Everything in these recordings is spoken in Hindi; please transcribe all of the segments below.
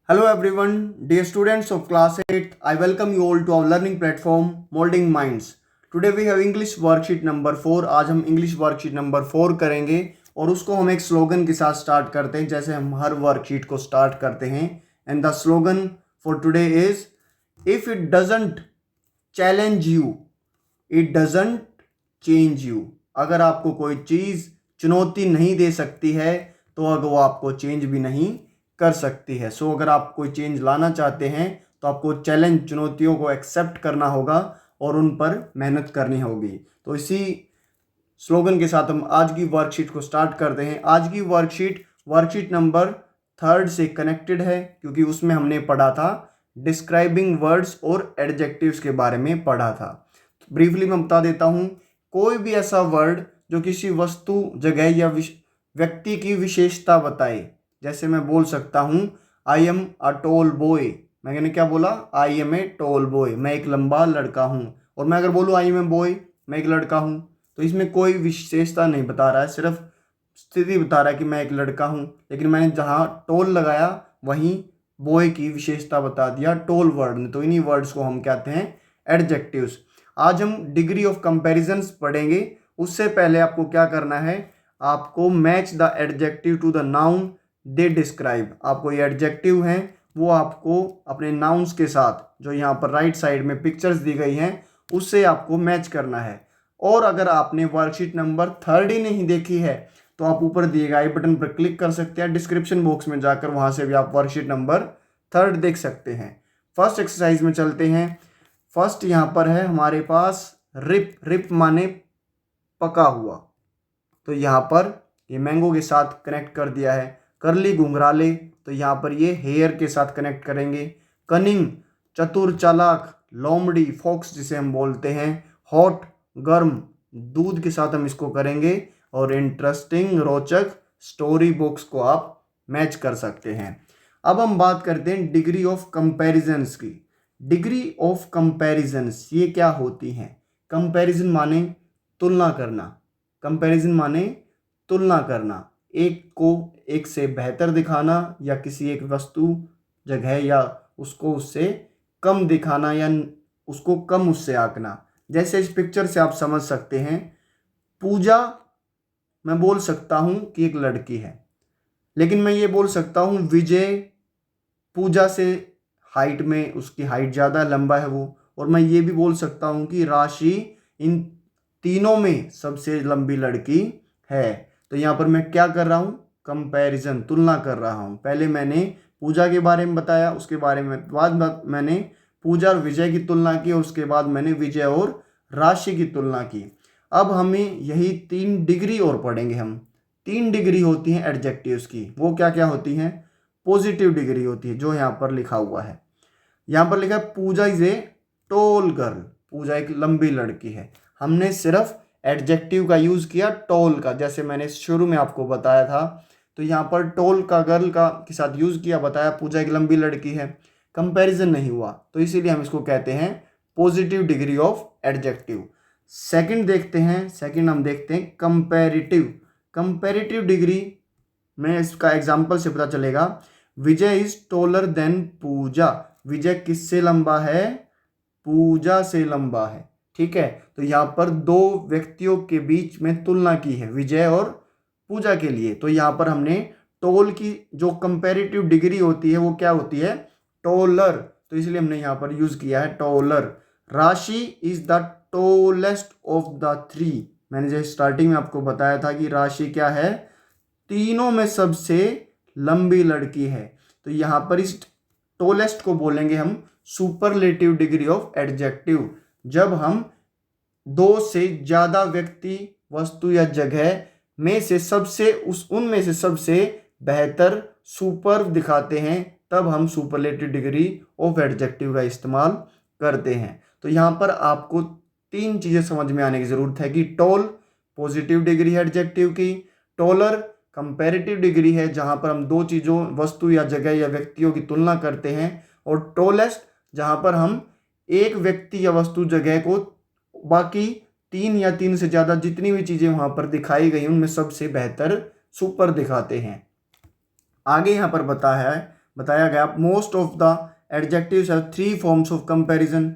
Hello everyone, dear students of class 8, I welcome you all to our learning platform Molding Minds. Today we have English worksheet number 4. आज हम English worksheet number 4 करेंगे और उसको हम एक स्लोगन के साथ स्टार्ट करते हैं जैसे हम हर वर्कशीट को स्टार्ट करते हैं. And the slogan for today is if it doesn't challenge you it doesn't change you. अगर आपको कोई चीज़ चुनौती नहीं दे सकती है तो अगर वो आपको चेंज भी नहीं कर सकती है. सो अगर आप कोई चेंज लाना चाहते हैं तो आपको चैलेंज चुनौतियों को एक्सेप्ट करना होगा और उन पर मेहनत करनी होगी. तो इसी स्लोगन के साथ हम आज की वर्कशीट को स्टार्ट करते हैं. आज की वर्कशीट नंबर 3 से कनेक्टेड है क्योंकि उसमें हमने पढ़ा था डिस्क्राइबिंग वर्ड्स और एडजेक्टिव्स के बारे में पढ़ा था. ब्रीफली मैं बता देता हूँ. कोई भी ऐसा वर्ड जो किसी वस्तु, जगह या व्यक्ति की विशेषता बताए. जैसे मैं बोल सकता हूँ I am a tall boy. मैंने क्या बोला? I am a tall boy. मैं एक लंबा लड़का हूँ. और मैं अगर बोलूँ आई एम ए बॉय, मैं एक लड़का हूँ, तो इसमें कोई विशेषता नहीं बता रहा है, सिर्फ स्थिति बता रहा है कि मैं एक लड़का हूँ. लेकिन मैंने जहाँ टॉल लगाया वहीं बॉय की विशेषता बता दिया टॉल वर्ड ने. तो इन्हीं वर्ड्स को हम कहते हैं एडजेक्टिव्स. आज हम डिग्री ऑफ कंपैरिजंस पढ़ेंगे. उससे पहले आपको क्या करना है? आपको match the adjective to the noun they describe. आपको ये एडजेक्टिव हैं वो आपको अपने नाउन्स के साथ जो यहाँ पर राइट साइड में पिक्चर्स दी गई हैं उससे आपको मैच करना है. और अगर आपने वर्कशीट नंबर 3 ही नहीं देखी है तो आप ऊपर दिए गए आई बटन पर क्लिक कर सकते हैं. डिस्क्रिप्शन बॉक्स में जाकर वहाँ से भी आप वर्कशीट नंबर 3 देख सकते हैं. फर्स्ट एक्सरसाइज में चलते हैं. फर्स्ट यहाँ पर है हमारे पास रिप. रिप माने पका हुआ. तो यहाँ पर ये मैंगो के साथ कनेक्ट कर दिया है. करली घुंघराले, तो यहाँ पर ये हेयर के साथ कनेक्ट करेंगे. कनिंग चतुर चालाक. लोमड़ी फॉक्स जिसे हम बोलते हैं. हॉट गर्म, दूध के साथ हम इसको करेंगे. और इंटरेस्टिंग रोचक, स्टोरी बुक्स को आप मैच कर सकते हैं. अब हम बात करते हैं डिग्री ऑफ कंपैरिजंस की. डिग्री ऑफ कंपैरिजंस ये क्या होती हैं? कंपैरिजन माने तुलना करना. कंपैरिजन माने तुलना करना. एक को एक से बेहतर दिखाना या किसी एक वस्तु, जगह या उसको उससे कम दिखाना या उसको कम उससे आंकना. जैसे इस पिक्चर से आप समझ सकते हैं. पूजा मैं बोल सकता हूँ कि एक लड़की है, लेकिन मैं ये बोल सकता हूँ विजय पूजा से हाइट में, उसकी हाइट ज़्यादा लंबा है वो. और मैं ये भी बोल सकता हूँ कि राशि इन तीनों में सबसे लंबी लड़की है. तो यहाँ पर मैं क्या कर रहा हूँ? कंपैरिजन, तुलना कर रहा हूँ. पहले मैंने पूजा के बारे में बताया, उसके बारे में बाद मैंने पूजा और विजय की तुलना की, और उसके बाद मैंने विजय और राशि की तुलना की. अब हमें यही 3 डिग्री और पढ़ेंगे हम. 3 डिग्री होती हैं एडजेक्टिव्स की. वो क्या क्या होती हैं? पॉजिटिव डिग्री होती है जो यहाँ पर लिखा हुआ है. यहाँ पर लिखा है पूजा इज ए टॉल गर्ल. पूजा एक लंबी लड़की है. हमने सिर्फ एडजेक्टिव का यूज़ किया टॉल का, जैसे मैंने शुरू में आपको बताया था. तो यहाँ पर टॉल का गर्ल का के साथ यूज़ किया, बताया पूजा एक लंबी लड़की है. कंपैरिजन नहीं हुआ, तो इसीलिए हम इसको कहते हैं positive degree of adjective. Second देखते हैं. सेकंड हम देखते हैं कंपैरेटिव. कंपैरेटिव डिग्री में इसका एग्जाम्पल से पता चलेगा. विजय इज टॉलर देन पूजा. विजय किससे लंबा है? पूजा से लंबा है. ठीक है. तो यहाँ पर 2 व्यक्तियों के बीच में तुलना की है, विजय और पूजा के लिए. तो यहाँ पर हमने टॉल की जो कंपैरेटिव डिग्री होती है वो क्या होती है? टॉलर. तो इसलिए हमने यहाँ पर यूज किया है टॉलर. राशि is the tallest of the 3. मैंने जो स्टार्टिंग में आपको बताया था कि राशि क्या है? तीनों में सबसे लंबी लड़की है. तो यहाँ पर इस टॉलेस्ट को बोलेंगे हम सुपरलेटिव डिग्री ऑफ एडजेक्टिव. जब हम 2 से ज़्यादा व्यक्ति, वस्तु या जगह में से उनमें से सबसे बेहतर सुपर दिखाते हैं, तब हम सुपरलेटिव डिग्री ऑफ एडजेक्टिव का इस्तेमाल करते हैं. तो यहाँ पर आपको 3 चीज़ें समझ में आने की ज़रूरत है कि टॉल पॉजिटिव डिग्री है एडजेक्टिव की, टॉलर कंपैरेटिव डिग्री है जहाँ पर हम 2 चीज़ों, वस्तु या जगह या व्यक्तियों की तुलना करते हैं, और टॉलेस्ट जहाँ पर हम एक व्यक्ति या वस्तु, जगह को बाकी 3 या 3 से ज़्यादा जितनी भी चीज़ें वहाँ पर दिखाई गई उनमें सबसे बेहतर सुपर दिखाते हैं. आगे यहाँ पर बताया गया most of the adjectives have 3 forms of comparison.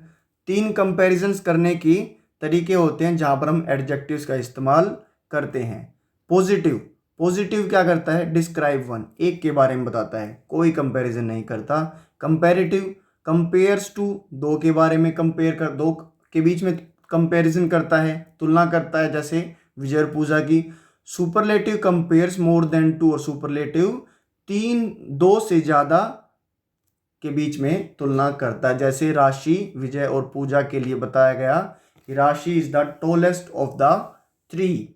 3 comparisons करने की तरीके होते हैं जहां पर हम एडजेक्टिव्स का इस्तेमाल करते हैं। पॉजिटिव, पॉजिटिव क्या करता है? डिस्क्राइब वन, एक के बारे में बताता है, कोई कंपैरिजन नहीं करता। कंपैरेटिव, कंपेयर्स टू, दो के बारे में कंपेयर कर, दो के बीच में कंपैरिजन करता है, तुलना करता है, जैसे विजय और पूजा की। Superlative compares more than two, और सुपरलेटिव दो से ज्यादा के बीच में तुलना करता है, जैसे राशि, विजय और पूजा के लिए बताया गया कि Rashi is the tallest of the 3।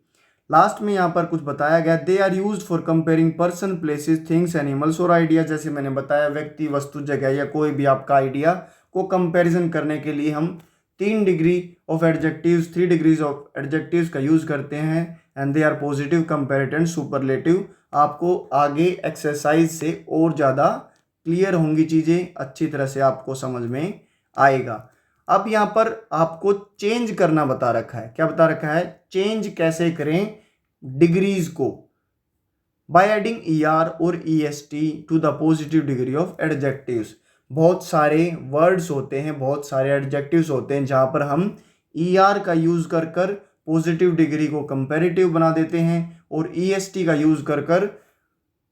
Last में यहाँ पर कुछ बताया गया, they are used for comparing person, places, things, animals और आइडिया। जैसे मैंने बताया, व्यक्ति, वस्तु, जगह या कोई भी आपका आइडिया को कंपैरिजन करने के लिए हम 3 degree of adjectives, 3 degrees of adjectives का यूज करते हैं। And they are positive, comparative, superlative. आपको आगे एक्सरसाइज से और ज़्यादा क्लियर होंगी चीज़ें, अच्छी तरह से आपको समझ में आएगा। अब यहाँ पर आपको चेंज करना बता रखा है। क्या बता रखा है? चेंज कैसे करें डिग्रीज को, बाय एडिंग ER और EST to the positive degree of adjectives. बहुत सारे वर्ड्स होते हैं, बहुत सारे एडजेक्टिव्स होते हैं जहाँ पर हम ER का यूज़ कर कर पॉजिटिव डिग्री को कंपैरेटिव बना देते हैं और EST का यूज़ कर कर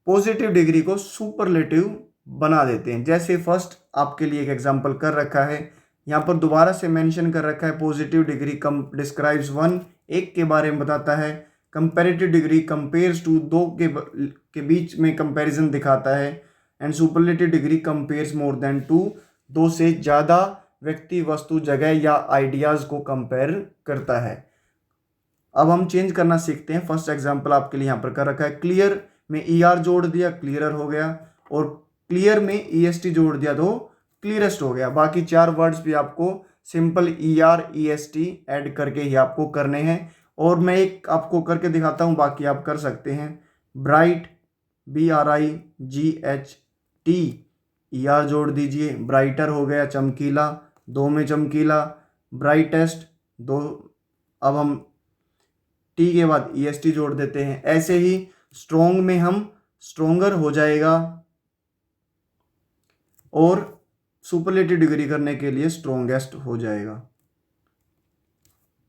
पॉजिटिव डिग्री को सुपरलेटिव बना देते हैं। जैसे फर्स्ट आपके लिए एक एग्जांपल कर रखा है, यहाँ पर दोबारा से मेंशन कर रखा है, पॉजिटिव डिग्री डिस्क्राइब्स वन, एक के बारे में बताता है। कंपैरेटिव डिग्री कंपेयर्स टू, दो के बीच में कंपैरिजन दिखाता है। And superlative degree compares more than two, दो से ज़्यादा व्यक्ति, वस्तु, जगह या आइडियाज़ को कंपेयर करता है। अब हम चेंज करना सीखते हैं। फर्स्ट एग्जाम्पल आपके लिए यहाँ पर कर रखा है, क्लियर में ER जोड़ दिया, क्लियरर हो गया, और क्लियर में EST जोड़ दिया तो क्लियरेस्ट हो गया। बाकी 4 वर्ड्स भी आपको सिंपल ER EST ऐड करके ही आपको करने हैं, और मैं एक आपको करके दिखाता हूँ, बाकी आप कर सकते हैं। ब्राइट, BRIGHT, ER जोड़ दीजिए, ब्राइटर हो गया, चमकीला, 2 में चमकीला। ब्राइटेस्ट, 2, अब हम T के बाद EST जोड़ देते हैं। ऐसे ही स्ट्रोंग में हम स्ट्रोंगर हो जाएगा, और सुपरलेटिव डिग्री करने के लिए स्ट्रोंगेस्ट हो जाएगा।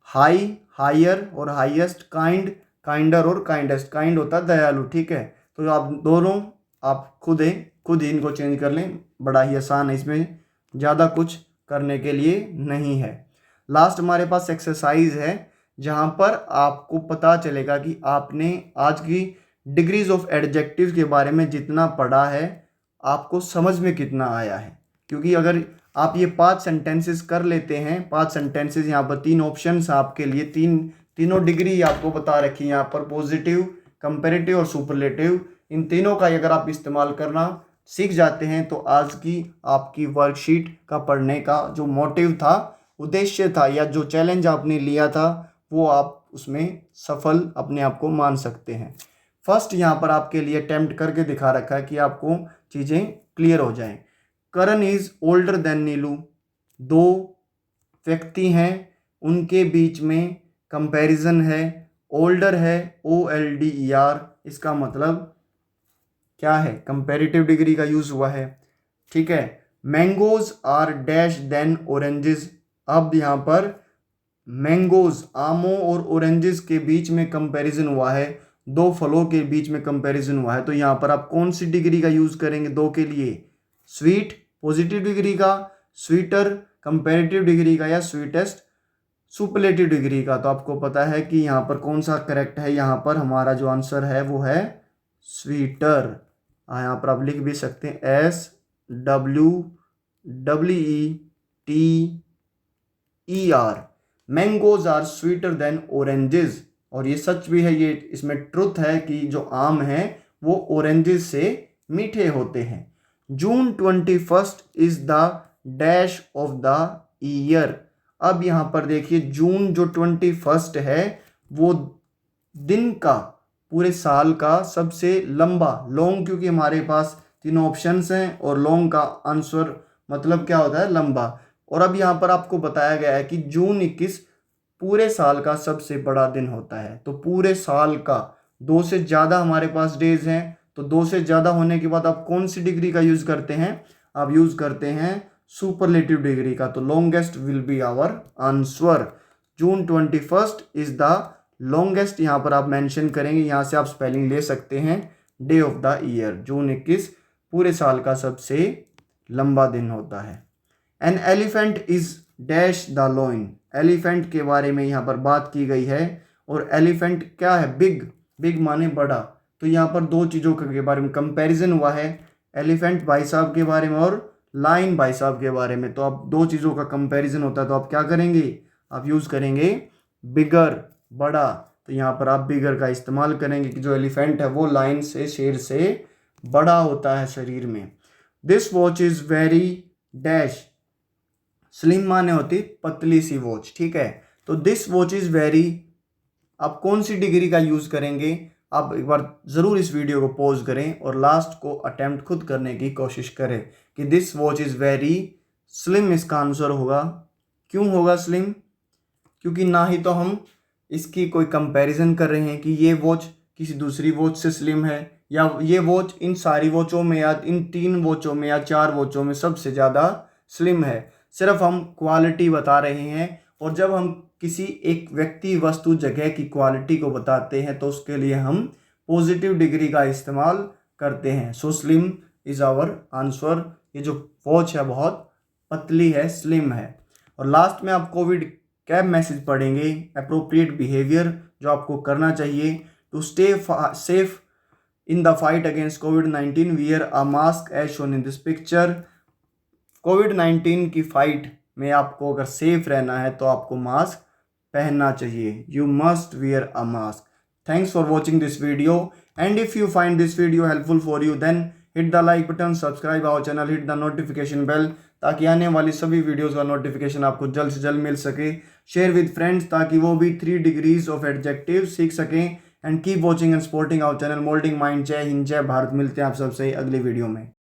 हाई, हायर और हाईएस्ट, काइंड, काइंडर और काइंडेस्ट। काइंड होता है दयालु, ठीक है। तो आप दोनों आप खुद ही इनको चेंज कर लें, बड़ा ही आसान है, इसमें ज़्यादा कुछ करने के लिए नहीं है। लास्ट हमारे पास एक्सरसाइज है जहाँ पर आपको पता चलेगा कि आपने आज की डिग्रीज ऑफ एडजेक्टिव के बारे में जितना पढ़ा है आपको समझ में कितना आया है। क्योंकि अगर आप ये 5 सेंटेंसेस कर लेते हैं, 5 सेंटेंसेस, यहाँ पर 3 ऑप्शंस आपके लिए, तीनों डिग्री आपको बता रखी है यहाँ पर, पॉजिटिव, कंपैरेटिव और सुपरलेटिव। इन तीनों का अगर आप इस्तेमाल करना सीख जाते हैं तो आज की आपकी वर्कशीट का पढ़ने का जो मोटिव था, उद्देश्य था, या जो चैलेंज आपने लिया था, वो आप उसमें सफल अपने आप को मान सकते हैं। फर्स्ट यहाँ पर आपके लिए अटेम्प्ट करके दिखा रखा है कि आपको चीज़ें क्लियर हो जाएं। करण इज ओल्डर देन नीलू, 2 व्यक्ति हैं, उनके बीच में कंपैरिजन है, ओल्डर है, OLDER, इसका मतलब क्या है? कंपैरेटिव डिग्री का यूज हुआ है, ठीक है। Mangoes are dash than oranges, अब यहाँ पर मैंगोज, आमों और ऑरेंजेस के बीच में कंपैरिजन हुआ है, 2 फलों के बीच में कंपैरिजन हुआ है। तो यहाँ पर आप कौन सी डिग्री का यूज करेंगे 2 के लिए? स्वीट पॉजिटिव डिग्री का, स्वीटर कंपैरेटिव डिग्री का, या स्वीटेस्ट सुपरलेटिव डिग्री का। तो आपको पता है कि यहाँ पर कौन सा करेक्ट है। यहाँ पर हमारा जो आंसर है वो है स्वीटर। यहाँ पर आप लिख भी सकते हैं SWEETER, mangoes are sweeter than oranges. और ये सच भी है, ये इसमें ट्रुथ है कि जो आम है वो ऑरेंजेस से मीठे होते हैं। जून 21 is the dash of the year. अब यहाँ पर देखिए, जून जो 21 है वो दिन का, पूरे साल का सबसे लंबा, लॉन्ग, क्योंकि हमारे पास तीनों ऑप्शंस हैं और लॉन्ग का आंसर मतलब क्या होता है? लंबा। और अब यहाँ पर आपको बताया गया है कि जून 21 पूरे साल का सबसे बड़ा दिन होता है। तो पूरे साल का 2 से ज़्यादा हमारे पास डेज हैं तो 2 से ज़्यादा होने के बाद आप कौन सी डिग्री का यूज़ करते हैं? आप यूज़ करते हैं सुपरलेटिव डिग्री का। तो longest will be our answer. June 21 is the longest, यहाँ पर आप मेंशन करेंगे, यहाँ से आप स्पेलिंग ले सकते हैं डे ऑफ द ईयर। जून 21 पूरे साल का सबसे लंबा दिन होता है। An elephant is dash the lion, elephant के बारे में यहाँ पर बात की गई है। और एलिफेंट क्या है? बिग, बिग माने बड़ा। तो यहाँ पर 2 चीज़ों के बारे में कंपैरिजन हुआ है, एलिफेंट भाई साहब के बारे में और लाइन भाई साहब के बारे में। तो आप 2 चीज़ों का कंपैरिजन होता है तो आप क्या करेंगे? आप यूज़ करेंगे बिगर, बड़ा। तो यहाँ पर आप बिगर का इस्तेमाल करेंगे कि जो एलिफेंट है वो लाइन से, शेर से बड़ा होता है शरीर में। This watch is very dash, slim माने होती पतली सी वॉच, ठीक है। तो दिस वॉच इज़ वेरी, आप कौन सी डिग्री का यूज़ करेंगे? आप एक बार ज़रूर इस वीडियो को पॉज करें और लास्ट को अटेम्प्ट खुद करने की कोशिश करें कि this watch is very slim इसका आंसर होगा। क्यों होगा स्लिम? क्योंकि ना ही तो हम इसकी कोई कंपैरिजन कर रहे हैं कि ये वॉच किसी दूसरी वॉच से स्लिम है, या ये वॉच इन सारी वॉचों में या इन 3 वॉचों में या 4 वॉचों में सबसे ज़्यादा स्लिम है। सिर्फ हम क्वालिटी बता रहे हैं। और जब हम किसी एक व्यक्ति, वस्तु, जगह की क्वालिटी को बताते हैं तो उसके लिए हम पॉजिटिव डिग्री का इस्तेमाल करते हैं। सो स्लिम इज़ आवर आंसर। ये जो वॉच है बहुत पतली है, स्लिम है। और लास्ट में आप कोविड कैब मैसेज पढ़ेंगे, अप्रोप्रिएट बिहेवियर जो आपको करना चाहिए to stay safe in the fight against covid, wear a mask as shown in this picture. कोविड-19 की फाइट में आपको अगर सेफ रहना है तो आपको मास्क पहनना चाहिए। You must wear a mask. Thanks for watching this video, and if you find this video helpful for you then hit the like button, subscribe our channel, hit the notification bell, ताकि आने वाली सभी वीडियोस का नोटिफिकेशन आपको जल्द से जल्द मिल सके। शेयर विद फ्रेंड्स ताकि वो भी 3 डिग्रीज ऑफ एडजेक्टिव सीख सकें। And keep watching and supporting our channel molding mind. जय हिंद, जय भारत। मिलते हैं आप सबसे अगली वीडियो में।